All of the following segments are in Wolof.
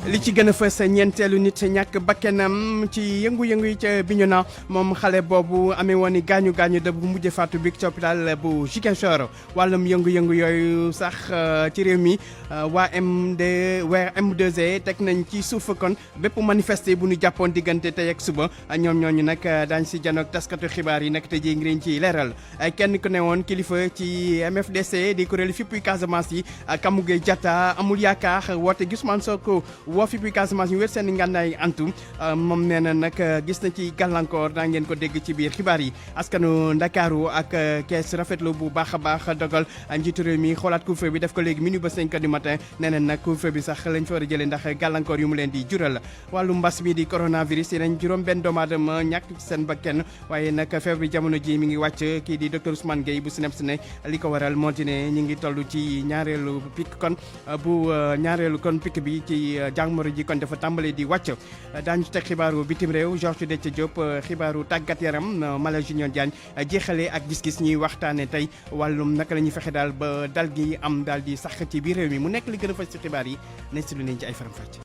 li ci gën a fës ñeenteelu nit ñàkk bakkanam ci yëngu-yëngu yi ca Bignona moom xale boobu amee woon ni gaañu da bu mujjee faatu bi ci hôpital bu Ziguinchor wàllum yëngu-yëngu yooyu sax ci réew mi waa M2E teg nañ ci suuf kon bépp manifester bu ñu jàppoon diggante tey ak suba ñoom ñooñu nag daañ si janoog taskatu xibaar yi nag te ji ngir ci leeral kenn ku ne woon kilifa ci MFDC di kuréelu fippuy Casamance yi Kamougué Diatta amul yaakaar woote Ousmane Sonko woo fippuy Casamance ñu wér seen ngànnaay antu moom nee na nag gis na ci gàllankoor daa ngeen ko dégg ci biir xibaar yi askanu Ndakaaru ak kees rafetlu bu baax a baax dogal njiitu réew mi xoolaat couvre-feu bi def ko léegi minuit ba 5 heures du matin nee na nag couvre-feu bi sax lañ fa war a jëlee ndax gàllankoor yu mu leen di jural wàllu mbas mi di coronavirus yeneen juróom benn doomu aadama ñàkk ci seen bakkan waaye nag feebar bi jamono ji mi ngi wàcc kii di docteur Ousmane Gueye bu SNEIPS ne li ko waral moo di ne ñu ngi toll ci ñaareelu pic kon bu ñaareelu kon pic bi ci jàngoro ji kon dafa tàmbale di wàcc daañu teg xibaaru bitim réew Georges Déthié Diop xibaaru tàggat yaram Mala Junior Diagne jeexale ak gis-gis ñuy waxtaane tey wàllum naka la ñuy fexe daal ba dal gi am daal di sax ci biir réew mi mu nekk li gën a fës ci xibaar yi ne si lu nañ ci ay faram-fàcce.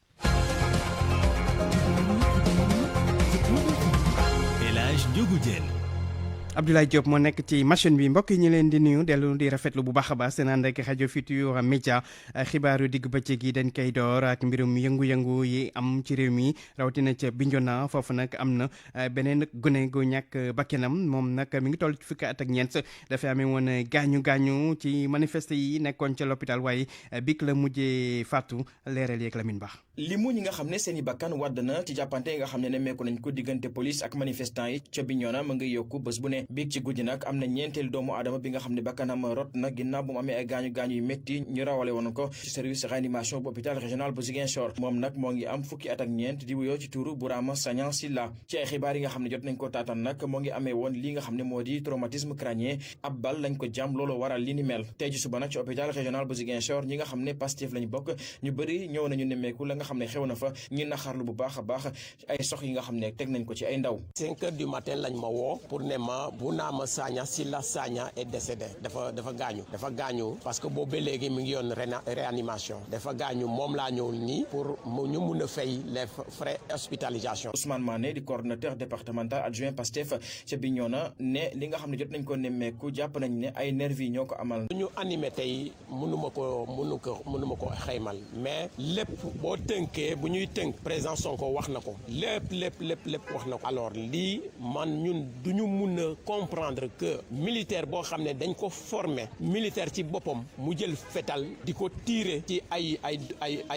El Hadj Ndiogou Diène. Abdoulaye Diop moo nekk ci machine bi mbokk yi ñu leen di nuyu dellu di rafetlu bu baax a baax seen ànd ak rajo Futurs Médias xibaaru digg bëccëg yi dañ koy door ak mbirum yëngu-yëngu yi am ci réew mi rawatina ca Bignona foofu nag am na beneen gune gu ñàkk bakkanam moom nag mi ngi toll ci fukki at ak ñeent dafay amee woon gaañu ci manifeste yi nekkoon ca l'hôpital waaye bik la mujjee faatu leeral yeeg Lamine Ba. limu ñi nga xam ne seen i bakkan wàdd na ci jàppante yi nga xam ne nemmeeku nañ ko diggante police ak manifestant yi ca Bignona ma ngi yokku bés bu ne biig ci guddi nag am na ñeenteel doomu aadama bi nga xam ne bakkanam rot na ginnaaw bu mu amee ay gaañu-gaañu yu métti ñu rawale woon ko ci service réanimation bu hôpital régional bu Ziguinchor moom nag moo ngi am fukki at ak ñeent di wuyoo ci tuuru Bourama Sagnan Silla ci ay xibaar yi nga xam ne jot nañ ko taatan nag moo ngi amee woon li nga xam ne moo di traumatisme crânien ab bal lañ ko jam loolu waral li ni mel tey ci suba nag ci hôpital régional bu Ziguinchor ñi nga xam ne Pastef lañ bokk ñu bëri ñëw nañu nemmeeku la nga xam ne xew na fa ñi naxarlu bu baax a baax ay sox yi nga xam ne teg nañ ko ci ay ndaw 5 heures du matin lañ ma woo pour ne ma Bourama Sagnan Silla Sagnan est décédé dafa gaañu parce que boobu ba léegi mi ngi yoon réanimation dafa gaañu moom laa ñëw nii pour ñu mun a fay les frais hospitalisation. Ousmane Mané di coordonnateur départemental adjoint Pastef ca Bignona ne li nga xam ne jot nañ ko nemmeeku jàpp nañ ne ay nervi ñoo ko amal. ñu animé tey mënu ma ko xaymal mais lépp boo tënkee bu ñuy tënk président Sonko wax na ko lépp wax na ko. alors lii man ñun du ñu mun a comprendre que militaire boo xam ne dañ ko formé militaire ci boppam mu jël fetal di ko tirer ci ay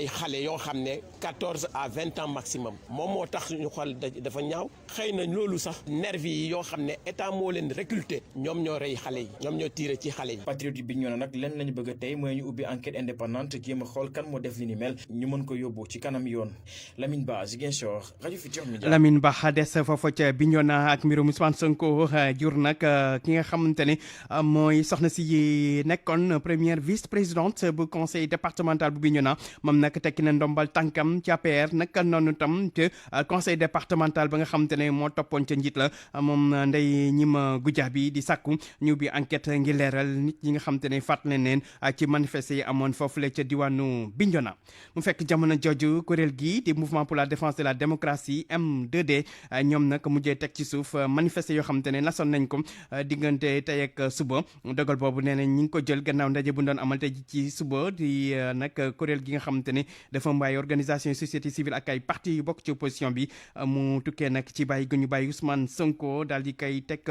xale yoo xam ne 14 à 20 ans maximum moom moo tax ñu xool dafa ñaaw xëy na loolu sax nervi yi yoo xam ne état moo leen recruter ñoom ñoo rey xale yi ñoom ñoo tirer ci xale yi. patriote yi Bignona nag lenn lañu bëgg a tey mooy ñu ubbi enquête indépendante jéem a xool kan moo def li ni mel ñu mën ko yóbbu ci kanam yoon Lamine Ba Ziguinchor rajo Futurs Médias. Lamine Ba des foofu ca Bignona ak mbirum Ousmane Sonko jur nag ki nga xamante ne mooy soxna si nekkoon première vice-présidente bu conseil départemental bu Bignona moom nag tekki na ndombal tànkam ci APR nag noonu tam ci conseil départemental ba nga xamante ne moo toppoon ca njiit la moom Ndeye Ñima Goudiaby di sàkku ñu bi enquête ngir leeral nit ñi nga xamante ne fàttali leen ci manifester yi amoon foofu la ca diwaanu Bignona mu fekk jamono jooju kuréel gi di mouvement pour la défense de la démocratie M2D ñoom nag mujjee teg ci suuf manifester yoo xamante ne nasoon nañ ko diggante tey ak suba dogal boobu nee nañ ñi ngi ko jël gannaaw ndaje bu doon amal tey ci suba di nag kuréel gi nga xamante ne dafa mbaay organisation société civile ak ay parti yu bokk ci opposition bi mu tukkee nag ci bàyyi gu ñu bàyyi Ousmane Sonko daal di koy teg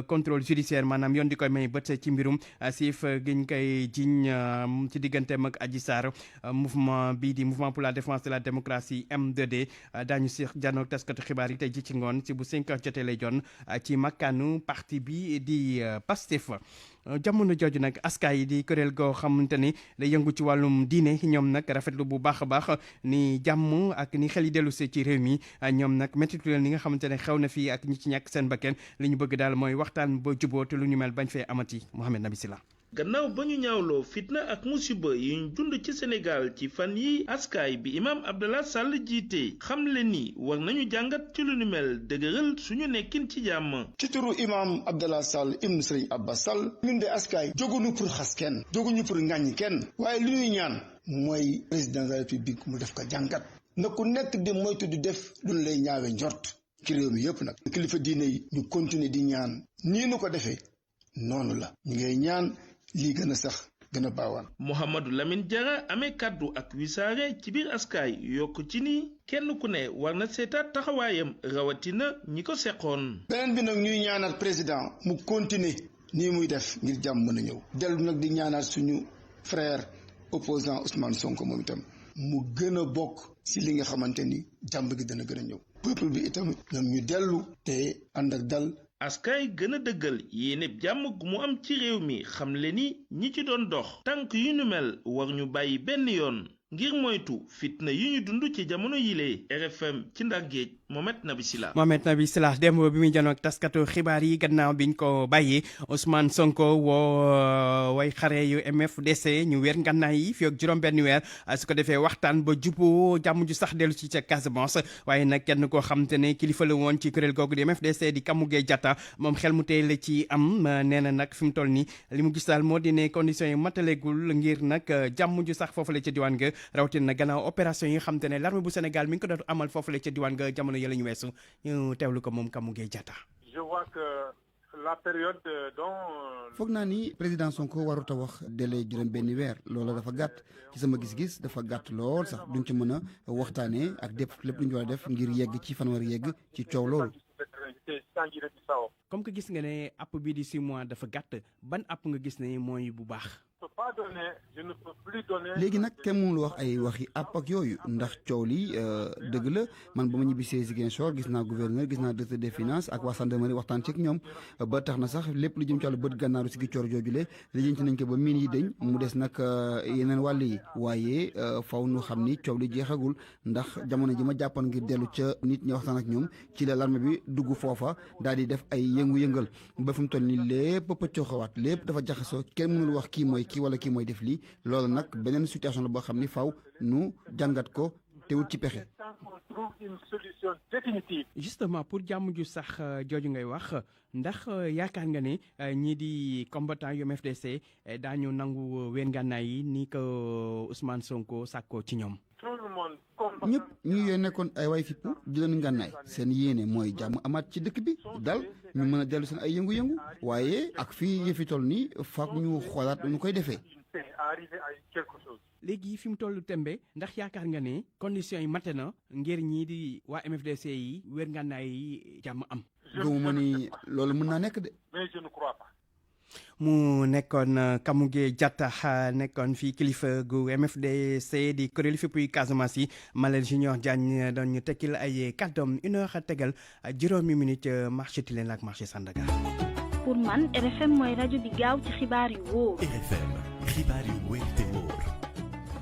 contrôle judiciaire maanaam yoon di koy may bët ci mbirum siif gi ñu koy jiñ ci digganteem ak Adji Sarr mouvement bii di mouvement pour la défense de la démocratie M2D daañu si janoog taskatu xibaar yi tey ji ci ngoon si bu 5 heures jotee lay doon ci makkaanu parti bi di Pastef jamono jooju nag askaay yi di kuréel goo xamante ni day yëngu ci wàllum diine ñoom nag rafetlu bu baax a baax ni jàmm ak ni xel yi dellu see ci réew mi ñoom nag méttitu leen li nga xamante ne xew na fii ak ñi ci ñàkk seen bakkan li ñu bëgg daal mooy waxtaan ba juboo te lu ñu mel bañ fee amati Mouhamed Nabi Silla. gannaaw ba ñu ñaawloo fitna ak musiba yi ñu dund ci Sénégal ci fan yi askaay bi imam Abdallah Sall jiite xamle ni war nañu jàngat ci lu ni mel dëgëral suñu nekkin ci jàmm. ci turu imam Abdallah Sall ibn Serigne Abbas Sall ñun de askaay jóguñu pour xas kenn jóguñu pour ŋàññi kenn waaye li ñuy ñaan mooy président de la république mu def ko jàngat na ku nekk di moytu di def lu lay ñaawe njort ci réew mi yëpp nag kilifa diine yi ñu continuer di ñaan nii nu ko defee noonu la ñu ngay ñaan lii gën a sax gën a baawaan. Mouhamadou Lamine Diarra amee kàddu ak wisaare ci biir askaay yokk ci ni kenn ku ne war na seetaat taxawaayam rawatina ñi ko seqoon. beneen bi nag ñuy ñaanal président mu continuer nii muy def ngir jàmm mën a ñëw dellu nag di ñaanal suñu frère opposant Ousmane Sonko moom itam mu gën a bokk si li nga xamante ni jàmm gi dana gën a ñëw peuple bi itam ñoom ñu dellu te ànd ak dal. askaay gën a dëggal yéene jàmm gu mu am ci réew mi xam le ni ñi ci doon dox tànk yu ñu mel war ñu bàyyi benn yoon ngir moytu fitna yi ñu dund ci jamono yile. RFM ci Ndar Géej Mohamed Nabi Sila. Mohamed Nabi Sila démb bi muy janoog taskatu xibaar yi gannaaw biñ ko bàyyee Ousmane Sonko woo way xare yu MFDC ñu weer ngànnaay yi fi ak juróom-benn weer su ko defee waxtaan ba juboo jàmm ju sax dellu ci ca Casamance waaye nag kenn koo xam te ne kilifa la woon ci kuréel googu di MFDC di Kamougué Diatta moom xel mu tey la ci am nee na nag fi mu toll nii li mu gis daal moo di ne conditions yi matalegul ngir nag jàmm ju sax foofu la ca diwaan ga rawatina na gannaaw opération yi nga xam te ne l'armée bu Sénégal mi ngi ko doon amal foofu la ca diwaan nga jamono yële ñu weesu ñu teewlu ko moom Kamougué Diatta. Je vois que la période dont. foog naa ni président Sonko warut a wax délai juróom-benni weer loolu dafa gàtt ci sama gis-gis dafa gàtt lool sax duñ ci mën a waxtaanee ak lépp lu ñu war a def ngir yegg ci fan war a yegg ci coow loolu. comme que gis nga ne app bi di 6 mois dafa gàtt ban app nga gis ne mooy bu baax. léegi nag kenn mënul wax ay waxi app ak yooyu ndax coow li dëgg la man ba ma ñibbisee Ziguinchor gis naa gouverneur gis naa directeur des finances ak waa gendarmerie waxtaan ci ak ñoom ba tax na sax lépp lu jëm ci wàllu bët gànnaaru Ziguinchor joojule lijjanti nañ ko ba miin yi dañ mu des nag yeneen wàll yi waaye faw nu xam ni coow li jeexagul ndax jamono ji ma jàppoon ngir dellu ca nit ñi waxtaan ak ñoom ci la l'armée bi dugg foofa daal di def ay yëngu-yëngal ba fi mu toll nii lépp pëccoo xawaat lépp dafa jaxasoo kenn mënul wax kii mooy kii wala kii mooy def lii loolu nag beneen situation la boo xam ni faw nu jàngat ko te wut ci pexe. justement pour jàmm ju sax jooju ngay wax ndax yaakaar nga ne ñii di combattant yu MFDC daañu nangu ween ngànnaay yi ni ko Ousmane Sonko sàkkoo ci ñoom. ñëpp ñu yee nekkoon ay way fippu di leen ngànnaay seen yéene mooy jàmm amaat ci dëkk bi dal ñu mën a dellu seen ay yëngu-yëngu waaye ak fii yëfi toll nii faak ñu xoolaat nu koy defee. léegi fi mu toll tembe ndax yaakaar nga ne conditions yi mate na ngir ñii di waa MFDC yi wér ngànnaay yi jàmm am. gëmuma ni loolu mën naa nekk de. mais je ne crois pas. mu nekkoon Kamougué Diatta nekkoon fii kilifa gu MFDC di kuréel fépp yu Casamance yi Malal Junior Diagne doon ñu tekkil ay kàddoom 1h tegal juróomi minute marché Tilène ak marché Sandaga. pour man RFM mooy rajo bi gaaw ci xibaar yu wóor. RFM xibaar yu wóor te wóor.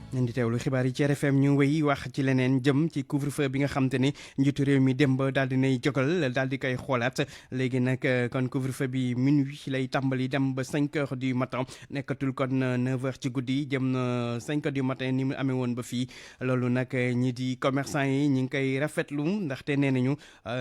ñu di teewlu xibaar yi ci RFM ñu wéy wax ci leneen jëm ci couvre-feu bi nga xam te ne njiitu réew mi démb daal di nay jogal daal di koy xoolaat léegi nag kon couvre-feu bi minuit lay tàmbali dem ba 5 heures du matin nekkatul kon 9 heures ci guddi jëm na 5 heures du matin ni mu amee woon ba fii loolu nag ñi di commerçant yi ñu ngi koy rafetlu ndaxte nee nañu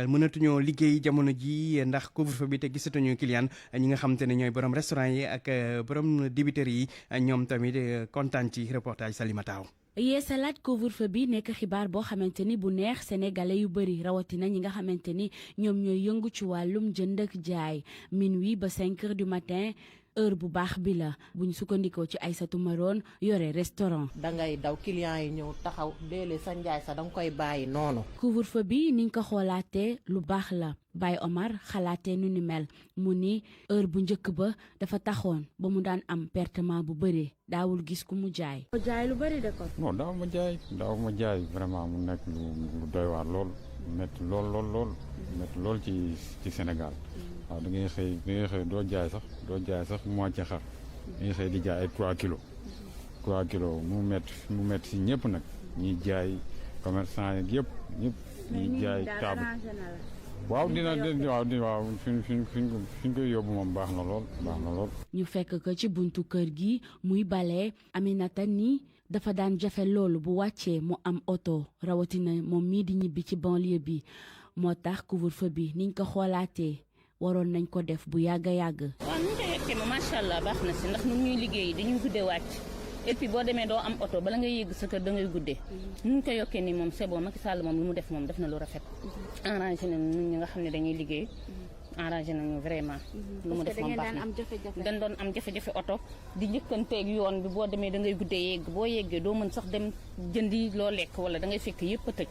mënatuñoo liggéey jamono ji ndax couvre-feu bi te gisatuñu client ñi nga xam te ne ñooy borom restaurant yi ak borom dibiteri yi ñoom tamit kontaan ci reportage Salima Taw. yeesalaat couvre-feu bi nekk xibaar boo xamante ni bu neex sénégalais yu bëri rawatina ñi nga xamante ni ñoom ñooy yëngu ci wàllum jënd ak jaay minuit ba 5 heures du matin heure bu baax bi la bu ñu sukkandikoo ci Aïssatou Maroon yore restaurant. dangay daw clients yi ñëw taxaw léeg-léeg sa njaay sax danga koy bàyyi noonu. couvre-feu bi niñ ko xoolaatee lu baax la Baye Omar xalaatee nu ni mel mu ni heure bu njëkk ba dafa taxoon ba mu daan am pertement bu bëree daawul gis ku mu jaay. jaay lu bëri de ko. non daaw ma jaay vraiment mu nekk lu doy waar lool métti lool métti lool ci Sénégal. waaw da ngay xëy doo jaay sax moitié xar da ngay xëy di jaay ay 3 kilos mu métti si ñëpp nag ñiy jaay commerçant yeeg yëpp ñiy jaay table waaw waaw fi ñu koy yóbbu moom baax na lool. ñu fekk ko ci buntu kër gi muy bale Aminata ni dafa daan jafe loolu bu wàccee mu am oto rawatina moom mii di ñibbi ci banlieue bi moo tax couvre-feu bi niñ ko xoolaatee waroon nañ ko def bu yàgg a yàgg. waaw nu ñu koy yokkee ma macha allah baax na si ndax nu ñuy liggéey dañuy guddee wàcc et puis boo demee doo am oto bala ngay yegg sa kër da ngay guddee nu ñu ko yokkee nii moom c'est bon Macky Sall moom lu mu def moom def na lu rafet arrangé na ñun ñi nga xam ne dañuy liggéey arrangé nañu vraiment lu mu def moom baax na dañ doon am jafe-jafe oto di njëkkanteeg yoon bi boo demee da ngay guddee yegg boo yeggee doo mën sax dem jëndi loo lekk wala da ngay fekk yëpp a tëj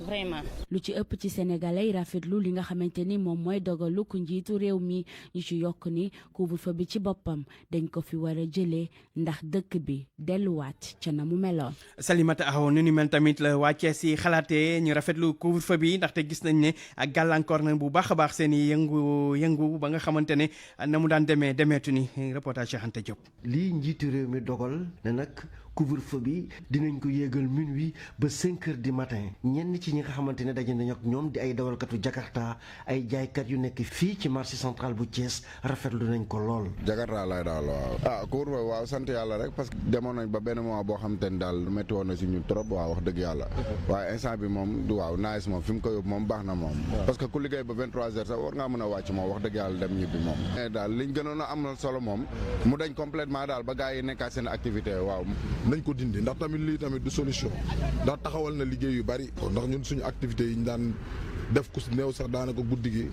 vraiment. lu ci ëpp ci sénégalais yi rafetlu li nga xamante ni moom mooy dogalu ku njiitu réew mi ñu ci yokk ni couvre-feu bi ci boppam dañ ko fi war a jëlee ndax dëkk bi delluwaat ca na mu meloon. Salimata Aw nu ni mel tamit la waa Thiès yi xalaatee ñu rafetlu couvre-feu bi ndaxte gis nañ ne ak gàllankoor na bu baax a baax seen i yëngu ba nga xamante ne na mu daan demeetu ni reportage Cheikh Anta Diop. lii njiitu réew mi dogal ne nag couvre-feu bi dinañ ko yéegal minuit ba 5 heures du matin ñenn ci ñi nga xamante ne daje nañ ak ñoom di ay dawalkatu Jakarta ay jaaykat yu nekk fii ci marché central bu Thiès rafetlu nañ ko lool. Jakarta lay daal waaw. couvre-feu waaw sant yàlla rek parce que demoon nañ ba benn moment boo xamante ne daal métti woon na si ñun trop waaw wax dëgg yàlla. waaye instant bi moom du waaw nice moom fi mu ko yóbbu moom baax na moom. parce que ku liggéey ba 23 heures sax war ngaa mën a wàcc moom wax dëgg yàlla dem ñibbi moom. mais daal liñ gënoon a amal solo moom mu dañ complètement daal ba gars yi nekkaat seen activité waaw. nañ ko dindi ndax tamit lii tamit du solution ndax taxawal na liggéey yu bari ndax ñun suñu activité yi ñu daan def ku néew sax daanaka guddi gi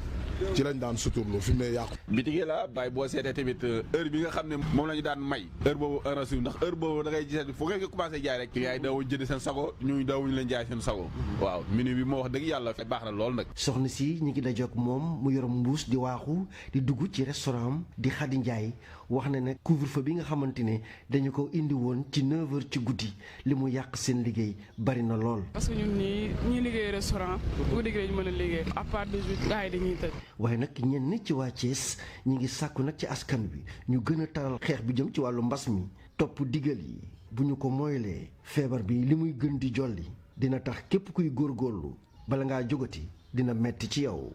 ci lañ daan suturlu fi mu ne yàqu. bitigi la bàyyi boo seetee tamit heure bi nga xam ne moom la ñu daan may heure boobu heure na ndax heure boobu da ngay gis fu ngeen ko commencé jaay rek yaay daawuñ jënd seen sago ñu daawuñ leen jaay seen sago waaw minuit bi moo wax dëgg yàlla baax na lool nag. soxna si ñi ngi dajoog moom mu yor mbuus di waaxu di dugg ci restaurant di Xadi Njaay wax na ne couvre-feu bi nga xamante ne dañu ko indi woon ci 9h ci guddi li mu yàq seen liggéey bari na lool. parce que ñun ñii liggéey restaurant guddi gi lañ mën a liggéey à part 18 gars yi dañuy tëj. waaye nag ñenn ci waa Thiès ñi ngi sàkku nag ci askan wi ñu gën a taral xeex bi jëm ci wàllu mbas mi topp digal yi bu ñu ko moylee feebar bi li muy gën di jolli dina tax képp kuy góorgóorlu bala ngaa jógati dina metti ci yow.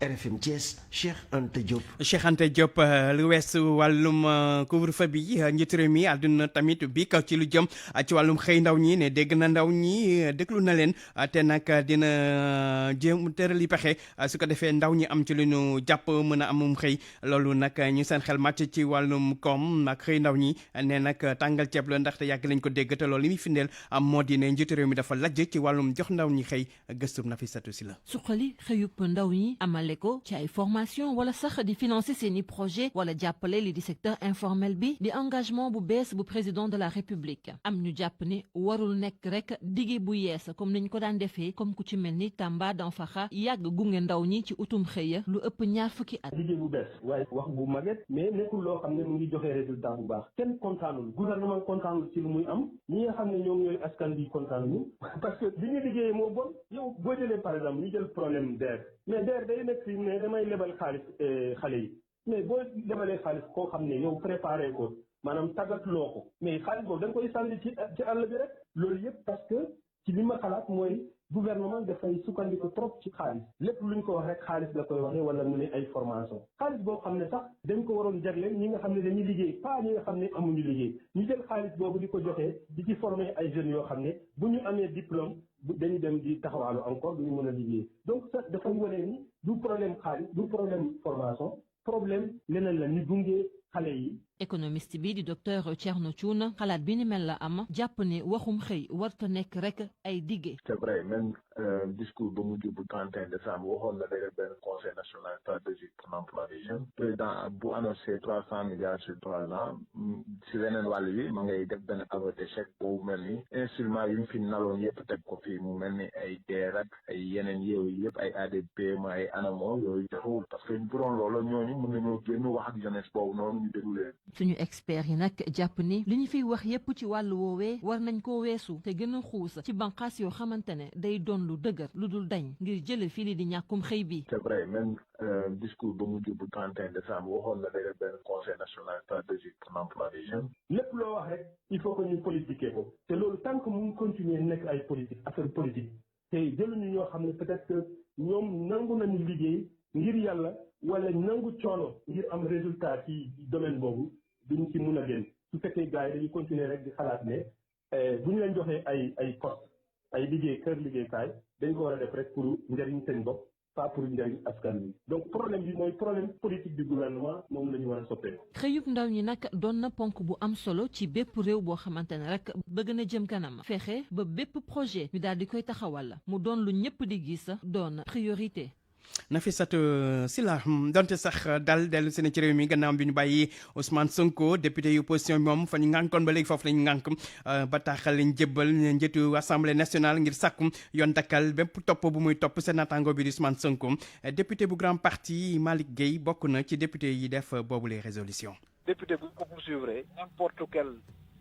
RFM Thiès Cheikh Anta Diop. Cheikh Anta Diop lu weesu wàllum couvre-feu bi njiitu réew mi àdduna tamit bi kaw ci lu jëm ci wàllum xëy ndaw ñi ne dégg na ndaw ñi déglu na leen te nag dina jéem tërali pexe su ko defee ndaw ñi am ci lu ñu jàpp mën a amum xëy loolu nag ñu seen xel màcc ci wàllum koom nag xëy ndaw ñi ne nag tàngal ceeb la ndaxte yàgg lañ ko dégg te loolu li muy firndeel am moo di ne njiitu réew mi dafa lajj ci wàllum jox ndaw ñi xëy gëstum Nafissatou Sylla. suqali xëyub ndaw ñi amal ko ci ay formation wala sax di financer seeni projet wala jàppale li di secteur informel bi di engagement bu bees bu président de la république am ñu jàpp ne warul nekk rek dige bu yees comme niñ ko daan defee comme ku ci mel ni Tamba Danfakha yàgg gunge ndaw ñi ci utum xëya lu ëpp ñaar fukki at. dige bu bees waaye wax bu maget mais nekkul loo xam ne mu ngi joxe résultat bu baax kenn kontaanul gouvernement kontaanul ci lu muy am ñi nga xam ne ñoom ñooy askan bi kontaanul parce que bi ñu liggéeyee moo bon yow boo jëlee par exemple ñu jël problème DER mais DER day nekk fi ne damay lebal xaalis xale yi mais boo lebalee xaalis koo xam ne yow préparé ko maanaam tàggatuloo ko mais xaalis boobu da nga koy sànni ci àll bi rek loolu yëpp parce que ci li ma xalaat mooy gouvernement dafay sukkandiku trop ci xaalis lépp luñ ko wax rek xaalis la koy waxee wala mu ne ay formation xaalis boo xam ne sax dañ ko waroon jagleel ñi nga xam ne dañuy liggéey pas ñi nga xam ne amuñu liggéey ñu jël xaalis boobu di ko joxee di ci former ay jeunes yoo xam ne bu ñu amee diplôme dañuy dem di taxawaalu encore du ñu mën a liggéey donc ça dafay wane ni du problème xaalis du problème formation problème leneen la ñu gunge xale yi. économiste bi di docteur Thierno Thioune xalaat bi ni mel la am jàpp ne waxum xëy warta nekk rek ay dige. c'est vrai même discours ba mujj bu 31 décembre waxoon na day def benn conseil national stratégique pour l'emploi des jeunes président bu annoncé 300 milliards sur 3 ans si leneen wàll yi ma ngay def benn aveu d'échec boobu mel ni instrument yu mu fi naloon yëpp teg ko fii mu mel ni ay DER ak ay yeneen yooyu yëpp ay ADPM ay ANAMO yooyu taxawul parce que bu doon loolu ñooñu mën nañoo génn wax ak jeunesse boobu noonu ñu déglu leen. suñu experts yi nag jàpp ni li ñu fiy wax yépp ci wàllu woowee war nañ koo weesu te gën a xuus ci banqaas yoo xamante ne day doon lu dëgër lu dul dañ ngir jële fii li di ñàkkum xëy bi. c'est vrai même discours ba mujj bu 31 décembre waxoon na day def benn conseil national stratégique pour l'emploi des jeunes. lépp loo wax rek il faut que ñu politiquer ko te loolu tant que mu ngi continuer nekk ay politique affaire politique te jëluñu ñoo xam ne peut-être que ñoom nangu nañu liggéey ngir yàlla wala nangu coono ngir am résultat ci domaine boobu duñ ci mun a génn su fekkee gars yi dañuy continuer rek di xalaat ne bu ñu leen joxee ay poste ay liggéey kër liggéeykaay dañ ko war a def rek pour njëriñ seen bopp pas pour njëriñ askan wi donc problème bi mooy problème politique du gouvernement moom la ñu war a soppee. xëyub ndaw ñi nag doon na ponk bu am solo ci bépp réew boo xamante ne rek bëgg na jëm kanam fexe ba bépp projet ñu daal di koy taxawal mu doon lu ñëpp di gis doon priorité. Nafissatou Sylla donte sax dal dellu si na ci réew mi gannaaw bi ñu bàyyi Ousmane Sonko député yu opposition bi moom fa ñu ngànkoon ba léegi foofu lañu ngànk bataaxal lañ jébbal njiitu assemblée nationale ngir sàkku yoon dakkal bépp topp bu muy topp seen naataango bi di Ousmane Sonko député bu grand parti Malick Gueye bokk na ci député yi def boobu les résolutions. député bu ko poursuivre n'importe quel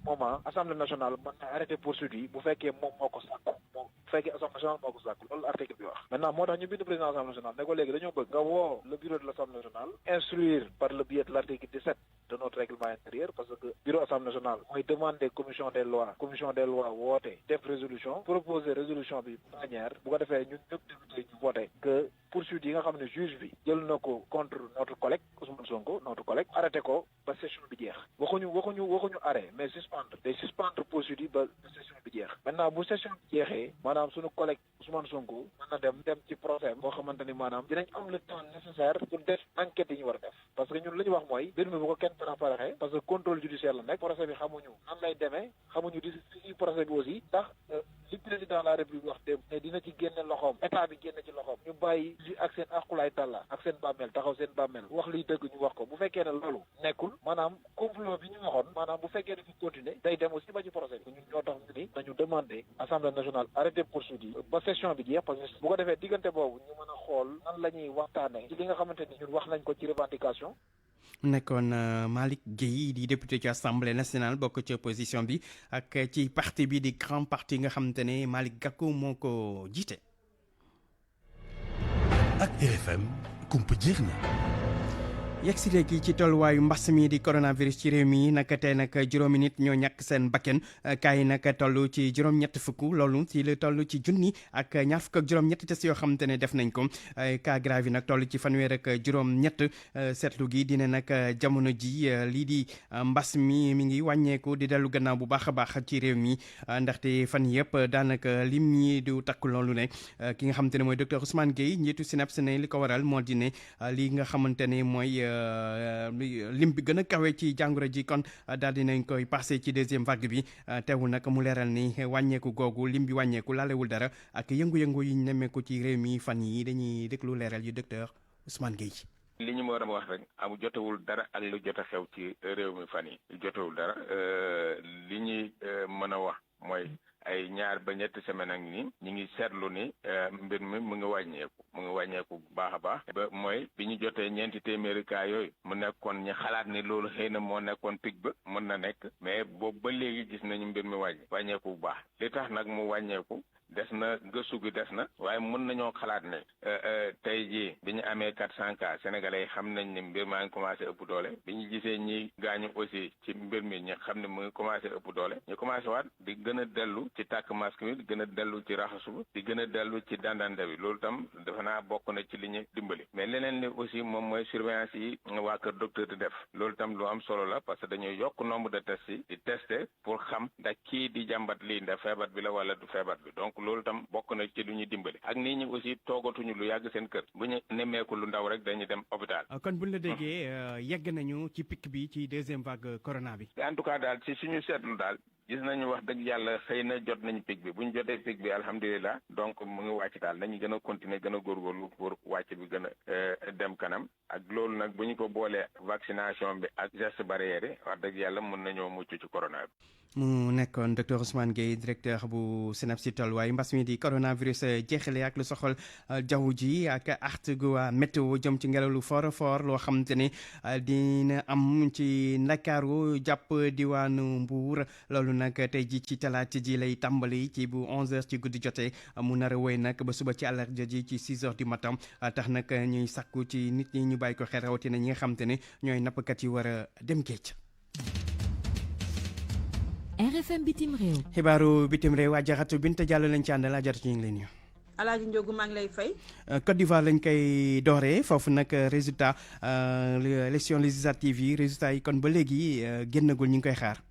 moment assemblée nationale mën na arrêté poursuite yi bu fekkee moom moo ko sàkku moom bu fekkee assemblée nationale moo ko sàkku loolu article bi wax maintenant moo tax ñu bind président assemblée nationale ne ko léegi dañoo bëgg nga woo le bureau de l'assemblée nationale instruire par le biais de l'article 17 de notre règlement intérieur parce que bureau assemblée nationale mooy demander commission des lois woote def résolution proposer résolution bi manière bu ko defee ñun ñëpp député ñu voté que poursuite yi nga xam ne juge bi jël na ko contre notre collègue Ousmane Sonko notre collègue arrêté ko ba session bi jeex waxuñu arrêt mais suspendre poursuite yi ba session bi jeex maintenant bu session bi jeexee maanaam suñu collègue Ousmane Sonko mën na dem ci procès boo xamante ni maanaam dinañ am le temps nécessaire pour def enquête yi ñu war a def parce que ñun li ñu wax mooy mbir mi bu ko kenn préparé parce que contrôle judiciaire la nekk procès bi xamuñu nan lay demee xamuñu di procès bi aussi ndax li président de la république wax dem ne dina ci génne loxoom état bi génne ci loxoom ñu bàyyi li ak seen aqulaay tàlla ak seen bàmmeel taxaw seen bàmmeel wax liy dëgg ñu wax ko bu fekkee ne loolu nekkul maanaam complot bi ñu waxoon maanaam bu fekkee dafa continuer day dem aussi ba ci procès bi ñun ñoo tax ñu ni nañu demander assemblée nationale arrêté poursuite yi ba session bi jeex parce que bu ko defee diggante boobu ñu mën a xool nan la ñuy waxtaane ci li nga xamante ni ñun wax nañ ko ci revendication nekkoon Malick Gueye di député ci assemblée nationale bokk ci opposition bi ak ci parti bi di grand parti nga xamante ne Malick Gakou moo ko jiite. ak RFM kumpa jeex na. yegg si léegi ci tolluwaayu mbas mi di coronavirus ci réew mi naka tey nag juróomi nit ñoo ñàkk seen bakken kaay yi nag toll ci juróom-ñett fukk loolu ci la toll ci junni ak ñaar fukk ak juróom-ñetti test yoo xamante ne def nañ ko cas grave yi nag toll ci fanweer ak juróom-ñett seetlu gi dina nag jamono ji lii di mbas mi ngi wàññeeku di dellu gannaaw bu baax a baax ci réew mi ndaxte fan yëpp daanaka lim ñi du takk loolu ne ki nga xamante ne mooy docteur Ousmane Gueye njiitu SNEIPS ne li ko waral moo di ne li nga xamante ne mooy lim bi gën a kawe ci jàngoro ji kon daal dinañ koy passé ci deuxième vague bi teewul nag mu leeral ni wàññeeku googu lim bi wàññeeku laalewul dara ak yëngu-yëngu yi ñu nemmeeku ci réew mi fan yi dañuy déglu leeral yu docteur Ousmane Gueye. li ñu war a wax rek amu jotewul dara ak lu jot a xew ci réew mi fan yi jotewul dara li ñuy mën a wax mooy ay ñaar ba ñetti semaine ak nii ñu ngi seetlu ni mbir mi mu ngi wàññeeku bu baax a baax ba mooy bi ñu jotee ñeenti téeméeri cas yooyu mu nekkoon ñu xalaat ni loolu xëy na moo nekkoon pic ba mën na nekk mais boobu ba léegi gis nañu mbir mi wàññeeku bu baax li tax nag mu wàññeeku des na gëstu gi des na waaye mën nañoo xalaat ne tey jii bi ñu amee 400 cas sénégalais yi xam nañ ni mbir maa ngi commencé ëpp doole bi ñu gisee ñi gaañu aussi ci mbir mi ñu xam ne mu ngi commencé ëpp doole ñu commencé waat di gën a dellu ci tàkk masque bi di gën a dellu ci raxasu bi di gën a dellu ci dandande bi loolu tam defe naa bokk na ci li ñu dimbali mais leneen li aussi moom mooy surveillance yi waa kër docteur di def loolu tam lu am solo la parce que dañuy yokk nombre de tests yi di tester pour xam ndax kii di jàmbat lii ndax feebar bi la wala du feebar bi donc loolu tam bokk na ci lu ñuy dimbali ak nit ñi aussi toogatuñu lu yàgg seen kër bu ñu nemmeeku lu ndaw rek dañuy dem hôpital. kon buñ la déggee yegg nañu ci pic bi ci deuxième vague corona bi. en tout cas daal ci suñu seetlu daal gis nañu wax dëgg yàlla xëy na jot nañu pic bi bu ñu jotee pic bi alhamdulilah donc mu ngi wàcc daal nañu gën a continuer gën a góorgóorlu pour wàcc bi gën a dem kanam ak loolu nag bu ñu ko boolee vaccination bi ak geste barrière yi wax dëgg yàlla mën nañoo mucc ci corona bi. mu nekkoon docteur Ousmane Gueye directeur bu SNEIPS si tolluwaay mbas mi di coronavirus jeexale ak lu soxal jaww ji ak artigu météo jëm ci ngelaw lu fort fort loo xamante ne dina am ci Ndakaaru jàpp diwaanu Mbuur loolu nag tey ji ci talaata ji lay tàmbali ci bu 11h ci guddi jotee mu nar a woy nag ba suba ci àllarba ji ci 6h du matin tax nag ñuy sakku ci nit ñi ñu bàyyi ko xel rawatina ñi nga xamante ne ñooy nappkat yi war a dem géej. RFM bitim réew. xibaaru bitim réew Ajaratu Binta Diallo lañ ci àndal Ajaratu ñu ngi lay nuyu. Alaaji Njogu maa ngi lay fay. Côte d'Ivoire lañ koy dooree foofu nag résultat élection législative yi résultat yi kon ba léegi génnagul ñu ngi koy xaar.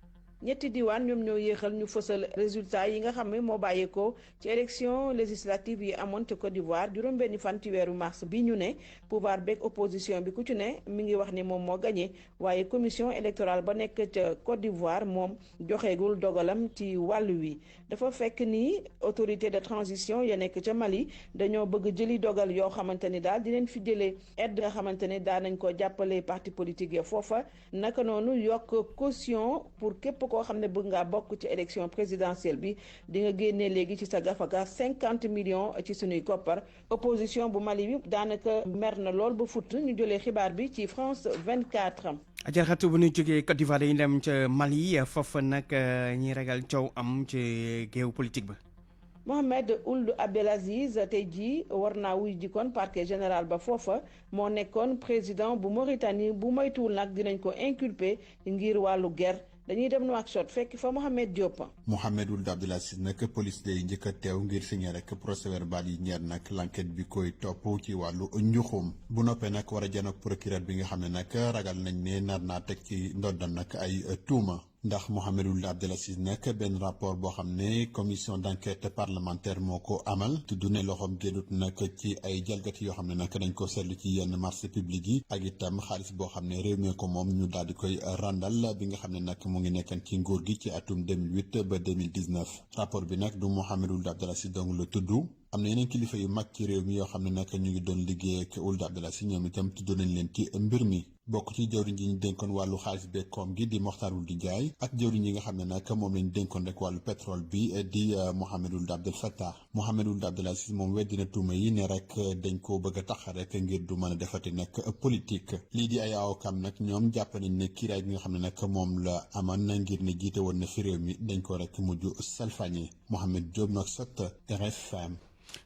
ñetti diwaan ñoom ñoo yéexal ñu fësal résultat yi nga xam ne moo bàyyeekoo ci élection législative yi amoon te Côte d'Ivoire juróom-benni fan ci weeru mars bi ñu ne pouvoir beeg opposition bi ku ci ne mi ngi wax ni moom moo gagné waaye commission électorale ba nekk ca Côte d'Ivoire moom joxeegul dogalam ci wàllu wi dafa fekk ni autorité de transition ya nekk ca Mali dañoo bëgg jëli dogal yoo xamante ni daal di leen fi jëlee aide nga xamante ne daan nañ ko jàppale parti politique ya foofa naka noonu yokk caution pour képp koo xam ne bëgg ngaa bokk ci élection présidentielle bi di nga génnee léegi ci sa gafaga 50 millions ci sunuy koppar opposition bu Mali bi daanaka mer na lool ba futt ñu jëlee xibaar bi ci France 24. ajaratu bu ñu jógee Côte d'Ivoire dañuy dem ca Mali foofa nag ñi ragal coow am ci géew politique ba. Mohamed Ould Abdelaziz tey jii war naa wuy jikkoon parquet général ba foofa moo nekkoon président bu Mauritanie bu moytuwul nag dinañ ko inculpé ngir wàllu guerre dañuy dem Nouakchott fekk fa Mohamed Diop. Mohamed Ould Abdelaziz nag police day njëkk a teew ngir signé rek procès verbal yi ñeer nag l'enquête bi koy topp ci wàllu njuxum bu noppee nag war a janoog procureur bi nga xam ne nag ragal nañ ne nar naa teg ci ndoddam nag ay tuuma. ndax Mohamed Ould Abdelaziz nag benn rapport boo xam ne commission d'enquête parlementaire moo ko amal tudd ne loxoom génnut nag ci ay jalgati yoo xam ne nag dañ ko seetlu ci yenn marché public yi ak itam xaalis boo xam ne réew mi ko moom ñu daal di koy randal bi nga xam ne nag mu ngi nekkan ci nguur gi ci atum 2008 ba 2019 rapport bi nag du Mohamed Ould Abdelaziz dong la tudd am na yeneen kilifa yu mag ci réew mi yoo xam ne nag ñu ngi doon liggéey ak Ould Abdelaziz ñoom itam tudd nañ leen ci mbir mi bokk ci jëwriñ ji ñu dénkoon wàllu xaalis beeg koom gi di Mokhtar Ould Ndiaye ak jëwriñ yi nga xam ne nag moom lañ dénkoon rek wàllu pétrole bi di Mohamed Ould Abdel Fattah Mohamed Ould Abdelaziz moom weddina tuuma yi ne rek dañ ko bëgg a tax rek ngir du mën a defati nag politique lii di ay awokam nag ñoom jàpp nañ ne kiiraay bi nga xam ne nag moom la amoon na ngir ne jiite woon na fi réew mi dañ ko rek mujj salfañe Mohamed Diop Nouakchott RFM.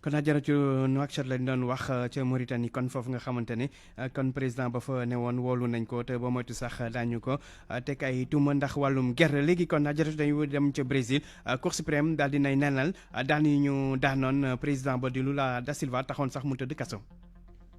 kon ajaratu Nouakchott lañ doon wax ca Mauritanie kon foofu nga xamante ne kon président ba fa ne woon woolu nañ ko te ba moytu sax daañu ko teg ay tuuma ndax wàllum guerre léegi kon ajaratu dañu dem ca Brésil Cour suprême daal di nay nenal daan yi ñu daanoon président ba di Lula da Silva taxoon sax mu tëdd kaso.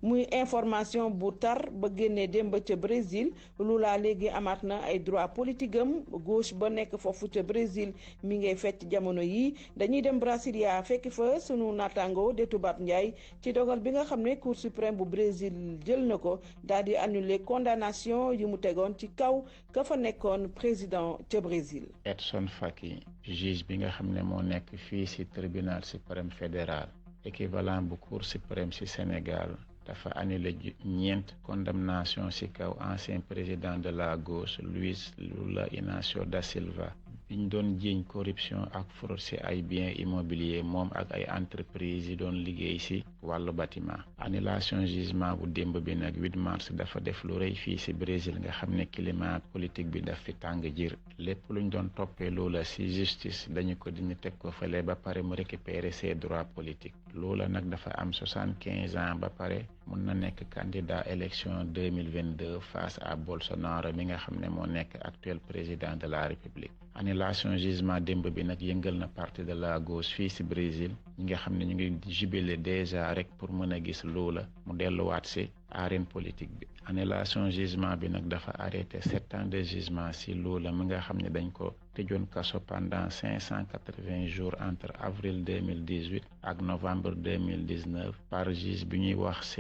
muy information bu tar ba génnee démb ca Brésil Lula léegi amaat na ay droit politique am gauche ba nekk foofu ca Brésil mi ngay fecc jamono yi dañuy dem Brasilia fekk fa sunu naataango de Toubab Ndiaye ci dogal bi nga xam ne Cour suprême bu Brésil jël na ko daal di annuler condamnation yi mu tegoon ci kaw ka fa nekkoon président ca Brésil. Edson Fachin juge bi nga xam ne moo nekk fii ci tribunal suprême fédéral équivalent bu Cour suprême ci Sénégal. dafa annulé ñeent condamnation ci kaw ancien président de la gauche Luiz Lula Inácio da Silva biñ doon jiiñ corruption ak fraude ci ay biens immobiliers moom ak ay entreprises yi doon liggéey ci wàllu bâtiment annulation jugement bu démb bi nag 8 mars dafa def lu rëy fii ci Brésil nga xam ne climat politique bi daf fi tàng jir lépp luñ doon toppee Lula ci justice dañu ko dindi teg ko fële ba pare mu récupérer ses droits politiques Lula nag dafa am 75 ans ba pare mun na nekk candidat élection 2022 face à Bolsonaro mi nga xam ne moo nekk actuel président de la République annulation jugement démb bi nag yëngal na parti de la gauche fii ci Brésil ñi nga xam ne ñu ngi jubilé déjà rek pour mën a gis Lula mu delluwaat ci arène politique bi annulation jugement bi nag dafa arrêté 7 ans de jugement ci Lula mi nga xam ne dañ ko tëjoon kaso pendant 580 jours entre avril 2018 ak novembre 2019 par juge bi ñuy wax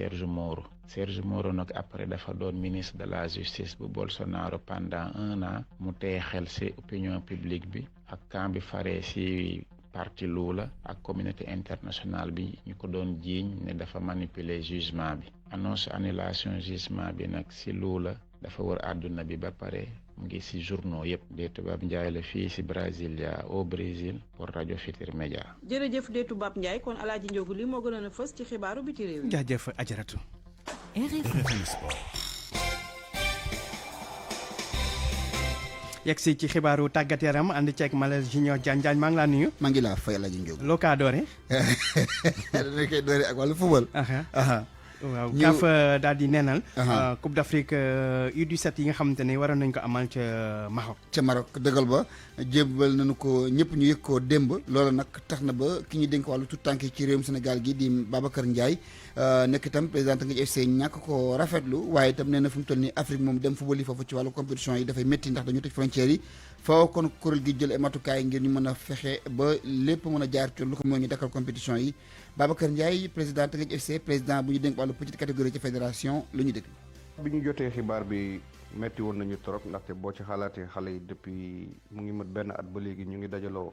Sérgio Moro nag après dafa doon ministre de la justice bu Bolsonaro pendant 1 an mu teye xel ci opinion publique bi ak camp bi faree ci parti Lula ak communauté internationale bi ñu ko doon jiiñ ne dafa manipuler jugement bi annonce annulation jugement bi nag ci Lula dafa wër àdduna bi ba pare mu ngi ci journaux yëpp de Toubab Ndiaye la fii ci Brasilia au Brésil pour rajo Futurs Médias. jërëjëf de Toubab Ndiaye kon Alaaji Njogu li moo gënoon a fës ci xibaaru bi ci réew mi. jaajëf ajaratu. yegg si ci xibaaru tàggat yaram ànd ceeg Malal Junior Diagne maa ngi laa nuyu. maa ngi laa fay Alaaji Njogu. loo kaa doore. dana koy doore ak wàllu football. waaw CAF daal di neenal Coupe d'Afrique U17 yi nga xamante ne waroon nañ ko amal ca Maroc. ca Maroc dëggal ba jébbal nañu ko ñëpp ñu yëg koo démb loolu nag tax na ba ki ñu dénk wàllu tout tànk ci réewum Sénégal gi di Babacar Ndiaye nekk itam président nga FC ñàkk ko rafetlu waaye itam nee na fu mu toll nii Afrique moom dem football yi foofu ci wàllu compétition yi dafay métti ndax dañu tëj frontières yi faaw kon kuréel gi jël ay matukaay ngir ñu mën a fexe ba lépp mën a jaar ci lu ko moo ñu dakkal compétition yi Babacar Ndiaye président Teungueth FC président bu ñu dénk wàllu petite catégorie ci fédération lu ñu dégg. bi ñu jotee xibaar bi metti woon nañu trop ndaxte boo ci xalaatee xale yi depuis mu ngi mat benn at ba léegi ñu ngi dajaloo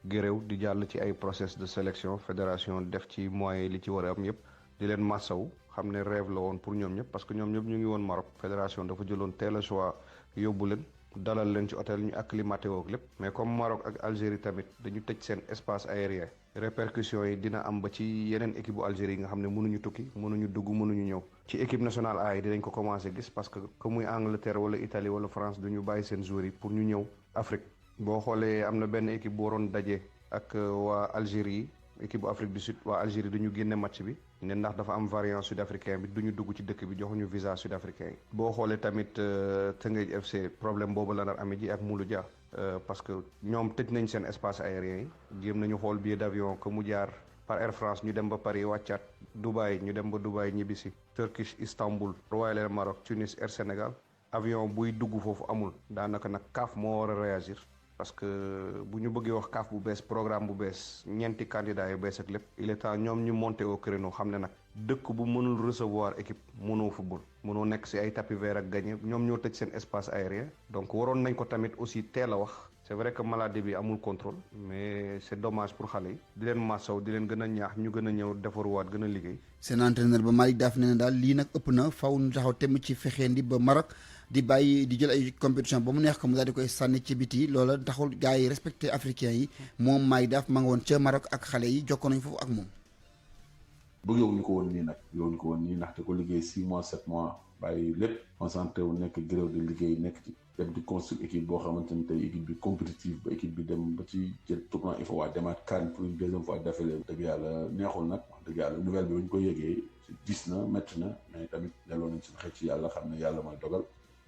géréw di jàll ci ay process de sélection fédération def ci moyens li ci war a am yëpp di leen massaw xam ne rêve la woon pour ñoom ñëpp parce que ñoom ñëpp ñu ngi woon Maroc fédération dafa jëloon teel a choix yóbbu leen dalal leen ci hôtel ñu acclimaté wook lépp mais comme Maroc ak Algérie tamit dañu tëj seen espace aérien répercussions yi dina am ba ci yeneen équipe bu Algérie yi nga xam ne mënuñu tukki mënuñu dugg mënuñu ñëw ci équipe nationale A yi dinañ ko commencé gis parce que muy Angleterre wala Italie wala France duñu bàyyi seen joueurs yi pour ñu ñëw Afrique boo xoolee am na benn équipe bu waroon daje ak waa Algérie yi équipe bu Afrique du Sud waa Algérie duñu génne match bi ne ndax dafa am variant sud africain bi duñu dugg ci dëkk bi joxuñu visa sud africain yi boo xoolee tamit Teungueth FC problème boobu la nar amee ji ak Mouloudia parce que ñoom tëj nañ seen espace aérien yi jéem nañu xool billet d'avion que mu jaar par Air France ñu dem ba Paris wàccaat Dubaï ñu dem ba Dubaï ñibbisi Turkish Istanbul Royal Air Maroc Tunis Air Sénégal avion buy dugg foofu amul daanaka nag CAF moo war a réagir parce que bu ñu bëggee wax CAF bu bees programme bu bees ñeenti candidats yu bees ak lépp il est temps ñoom ñu monter au créneau xam ne nag dëkk bu mënul recevoir équipe mënoo football mënoo nekk ci ay tapis vert ak gagné ñoom ñoo tëj seen espace aérien donc waroon nañ ko tamit aussi teel a wax c'est vrai que maladie bi amul contrôle mais c'est dommage pour xale yi di leen massaw di leen gën a ñaax ñu gën a ñëw defaruwaat gën a liggéey. seen entraîneur ba Malick Daaf ne daal lii nag ëpp na faw ñu taxaw temm ci fexeendi ba Maroc di bàyyi di jël ay compétition ba mu neex ko mu daal di koy sànni ci biti loola taxul gars yi respecté africains yi moom Malick Daaf ma nga woon ca Maroc ak xale yi jokkoon nañu foofu ak moom. bëggewuñu ko woon nii nag bëggewuñu ko woon nii ndaxte ko liggéey 6 mois 7 mois bàyyi lépp concentré wu nekk gréew di liggéey nekk ci dem di construire équipe boo xamante ni tey équipe bi compétitive ba équipe bi dem ba ci jël tournoi UFOA demaat CAN pour une deuxième fois d'affilée dëgg yàlla neexul nag wax dëgg yàlla nouvelle bi bu ñu ko yëgee gis na métti na mais tamit delloo nañ suñu xel ci yàlla xam ne yàlla mooy dogal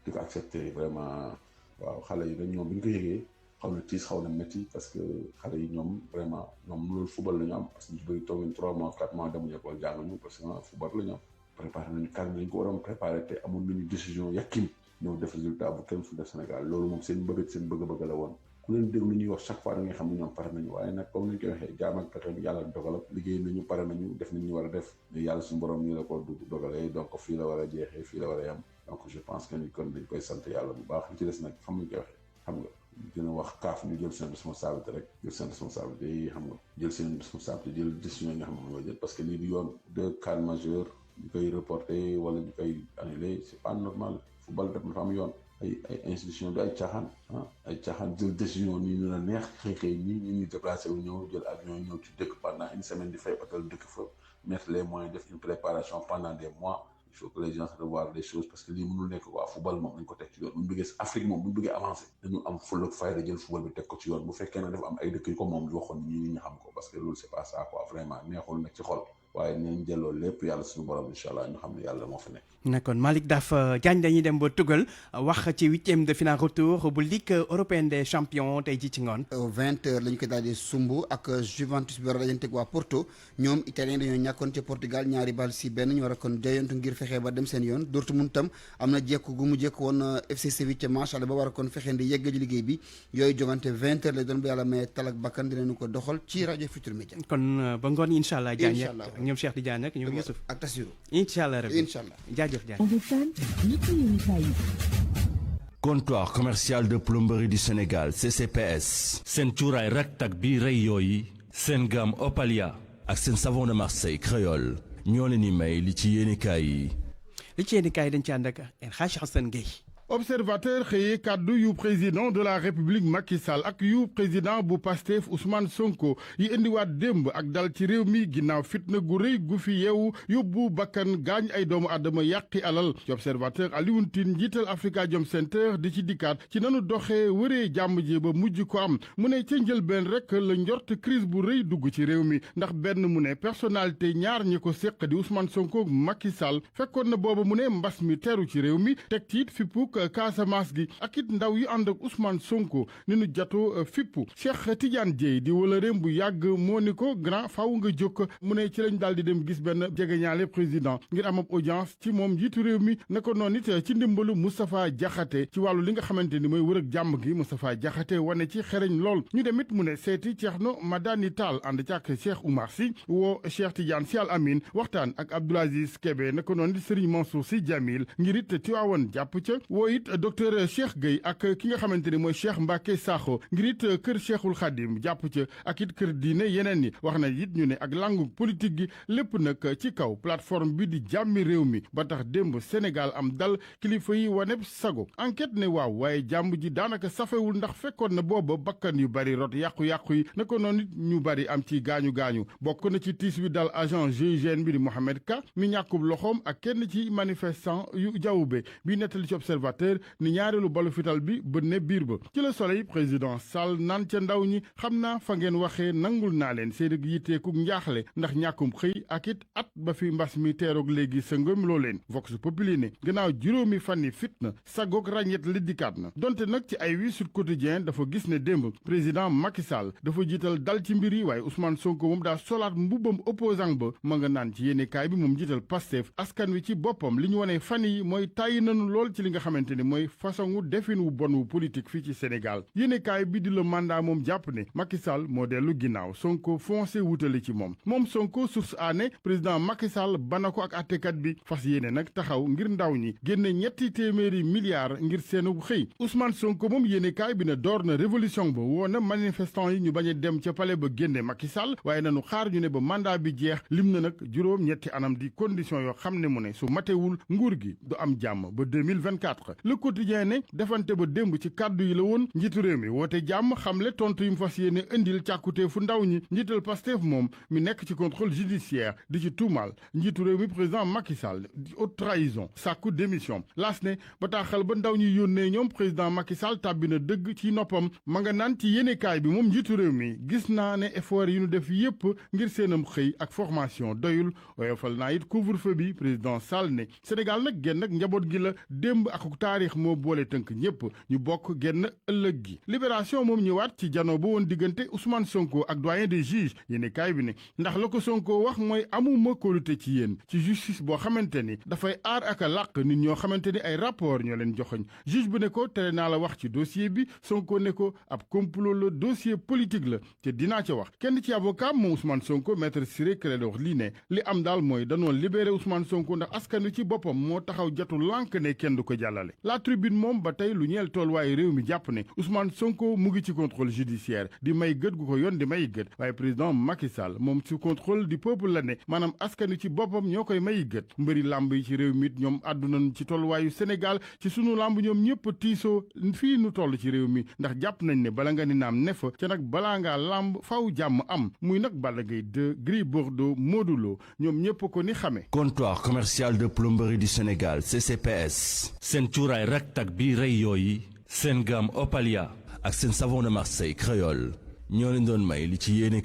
di ko accepté vraiment waaw xale yi dañ ñoom bi ñu ko yëgee xaw na tiis xaw na métti parce que xale yi ñoom vraiment ñoom loolu football la ñu am parce que ñu bëri toog nañ 3 mois 4 mois demuñu école jànguñu parce que football la ñu am préparé nañu CAN dañ ko waroon préparé te amul nañu décision yàkkin ñëw def résultat bu kenn fu def Sénégal loolu moom seen mbëbët seen bëgg-bëgg la woon ku leen déglu ñuy wax chaque fois da nga xam ne ñoom pare nañu waaye nag comme nañ koy waxee jaam ak pexe yàlla dogal liggéey nañu pare nañu def nañ ñu war a def mais yàlla suñu borom ñu la ko dogalee donc fii la war a jeexee fii la war a yam donc je pense que ni kon dañ koy sant yàlla bu baax li ci des nag xam nañ koy waxee xam nga dina wax CAF ñu jël seen responsabilité rek jël seen responsabilité yi xam nga jël seen responsabilité jël décision yi nga xam ne moom nga jël parce que lii du yoon 2 CAN majeur ñu koy reporter wala ñu koy annuler c'est pas normal football dafa am yoon ay institution du ay caaxaan ay caaxaan jël décision nii ñu la neex xëy ñii ñu déplacé wu ñëw jël avion ñëw ci dëkk pendant une semaine di fay hôtel dëkk fa mettre les moyens def une préparation pendant des mois il faut que les gens revoient les choses parce que lii mënul nekk quoi football moom dañ ko teg ci yoon bu ñu bëggee Afrique moom bu ñu bëggee avancer dañu am fulla ak fayda jël football bi teg ko ci yoon bu fekkee ne dafa am ay dëkk yu ko moom di waxoon ñi ñu xam ko parce que loolu c'est pas ça quoi vraiment neexul nag ci xol waaye nañ jëloo lépp yàlla suñu borom incha allah ñu xam ne yàlla moo fi nekk. nekkoon Malick Daaf Diagne dañuy dem ba Tugal wax ci 8e de finale retour bu Ligue européenne des champions tey jii ci ngoon. 20h lañ ko daal di sumb ak Juventus bi war a dajanteeg waa Porto ñoom italien dañoo ñàkkoon ca Portugal ñaari bal si benn ñu war a kon jayantu ngir fexe ba dem seen yoon Dortmund tam am na jékku gu mu jékku woon FC Séville ca match aller ba war a kon fexeen di yegg ji liggéey bi yooyu jogante 20h lay doon bu yàlla may talak bakkan dinañu ko doxal ci rajo Futur Média. kon ba ngoon incha allah. Diagne incha allah ñoom Cheikh Tidiane ak ñoom Youssouf ak Tassirou. incha allah rabbi incha allah jaajëf Diagne. Comptoir commercial de plomberie du Sénégal CCPS. seen cuuraay raktak bi rey yooyu seen gamme Opalia ak seen savon de Marseille créole ñoo leen di may li ci yéenekaay yi. li ci yéenekaay dañ ci ànd ak El Hadj Hassan Gueye. observateur xëyee kàddu yu président de la république Macky Sall ak yu président bu Pastef Ousmane Sonko yi indiwaat démb ak dal ci réew mi ginnaaw fitna gu rëy gu fi yeewu yóbbu bakkan gaañ ay doomu aadama yàqi alal ci observateur Alioune Tine njiital Afrikajom Center di ci dikkaat ci nanu doxee wëree jàmm ji ba mujj ko am mu ne ca njëlbeen rek la njort crise bu rëy dugg ci réew mi ndax benn mu ne personnalité ñaar ñi ko séq di Ousmane Sonko Macky Sall fekkoon na booba mu ne mbas mi teru ci réew mi teg ci it fippu Casamance gi ak it ndaw yi ànd ak Ousmane Sonko ni nu jatoo fippu Cheikh Tidiane Dièye di wala réem bu yàgg moo ni ko grand faaw nga jóg mu ne ci lañ daal di dem gis benn jegeñaale président ngir am ab audience ci moom njiitu réew mi naka noonu it ci ndimbalu Moustapha Diakhaté ci wàllu li nga xamante ni mooy wër ak jàmm gi Moustapha Diakhaté wane ci xereñ lool ñu demit mu ne seeti Thierno Madani Tall ànd ci ak Cheikh Oumar Sy woo Cheikh Tidiane Sy Al Amine waxtaan ak Abdoul Aziz Kébé naka noonu di Serigne Mansour Sy Djamil ngir it Tiwaawan jàpp ca woo it docteur Cheikh Gueye ak ki nga xamante ni mooy Cheikh Mbacké Sakho ngir it kër Cheikhul Khadim jàpp ca ak it kër diine yeneen yi wax na it ñu ne ak langu politique gi lépp nag ci kaw plateforme bi di jàmmi réew mi ba tax démb Sénégal am dal kilifa yi waneb sago enquête ne waaw waaye jàmm ji daanaka safewul ndax fekkoon na booba bakkan yu bari rot yàqu-yàqu yi na ko noonu it ñu bari am ci gaañu-gaañu bokk na ci tiis wi dal agent GIGN bi di Mohamed Ka mi ñàkkub loxoom ak kenn ci manifestant yu jawube bi nettali ci observateur ni ñaareelu balu fital bi bënne biir ba ci Le Soleil président Sall naan ca ndaw ñi xam naa fa ngeen waxee nangul naa leen seen yitteeku njaaxle ndax ñàkkum xëy ak it at ba fi mbas mi teeroog léegi sa ngëm loo leen Vox Populi ne gannaaw juróomi fan yi fitna sagoog ràññet li dikkaat na donte nag ci ay wi Sud Quotidien dafa gis ne démb président Macky Sall dafa jiital dal ci mbir yi waaye Ousmane Sonko moom daa solaat mbubbam opposant ba ma nga naan ci yéenekaay bi moom jiital Pastef askan wi ci boppam li ñu wone fan yi mooy tàyyi nanu lool ci li nga xamante ni mooy façon wu defin wu bon wu politique fii ci Sénégal yéenekaay bi di Le Mandat moom jàpp ne Macky Sall moo dellu ginnaaw Sonko foncé wutali ci moom Sonko source aané président Macky Sall bana ko ak attekat bi fas yéene nag taxaw ngir ndaw ñi génne ñetti téeméeri milliards ngir seenu xëy Ousmane Sonko moom yéenekaay bi ne door na révolution ba woo na manifestant yi ñu bañ a dem ca palais ba génne Macky Sall waaye nanu xaar ñu ne ba mandat bi jeex lim na nag juróom ñetti anam di condition yoo xam ne mu ne su matewul nguur gi du am jàmm ba 2024 Le Quotidien ne defante ba démb ci kàddu yi la woon njiitu réew mi woote jàmm xamle tontu yi mu fas yéene indil càkkutee fu ndaw ñi njiital Pastef moom mi nekk ci contrôle judiciaire di ci tuumal njiitu réew mi président Macky Sall di haute trahison sàkku démission laas ne bataaxal ba ndaw ñi yónnee ñoom président Macky Sall tàbbi na dëgg ci noppam ma nga naan ci yéenekaay bi moom njiitu réew mi gis naa ne effort yi ñu def yépp ngir seenam xëy ak formation doyul oyofal naa it couvre-feu bi président Sall ne Sénégal nag genn ak njaboot gi la démb ak taarix moo boole tënk ñépp ñu bokk genn ëllëg gi Libération moom ñëwaat ci janoo ba woon diggante Ousmane Sonko ak doyen des juges yéenekaay bi ne ndax la ko Sonko wax mooy amuma kóolute ci yéen ci justice boo xamante ni dafay aar ak a làq nit ñoo xamante ni ay rapport ñoo leen joxoñ juge bu ne ko tere naa la wax ci dossier bi Sonko ne ko ab complot la dossier politique la te dinaa ca wax kenn ci avocat moom Ousmane Sonko maître Ciré Clédor Ly ne li am daal mooy danoo libéré Ousmane Sonko ndax askan wi ci boppam moo taxaw jatu lànk ne kenn du ko jàllale La Tribune moom ba tey lu ñeel toolwaaye réew mi jàpp ne Ousmane Sonko mu ngi ci contrôle judiciaire di may gët gu ko yoon di may gët waaye président Macky Sall moom ci contrôle du peuple la ne maanaam askan wi ci boppam ñoo koy may gët mbëri làmb yi ci réew mi it ñoom àdduna ci tolluwaayu Sénégal ci sunu làmb ñoom ñëpp tiisoo fii nu toll ci réew mi ndax jàpp nañ ne bala nga ni naam ne fa ca nag balaa ngaa làmb faw jàmm am muy nag Balla Gaye 2 Gris Bordeaux Modou Lo ñoom ñëpp ko ni xamee. Comptoir commercial de plomberie du Sénégal CCPS. seen cuuraay raktak bi rey yooyu seen gamme Opalia ak seen savon de Marseille créole ñoo leen doon may li ci yéene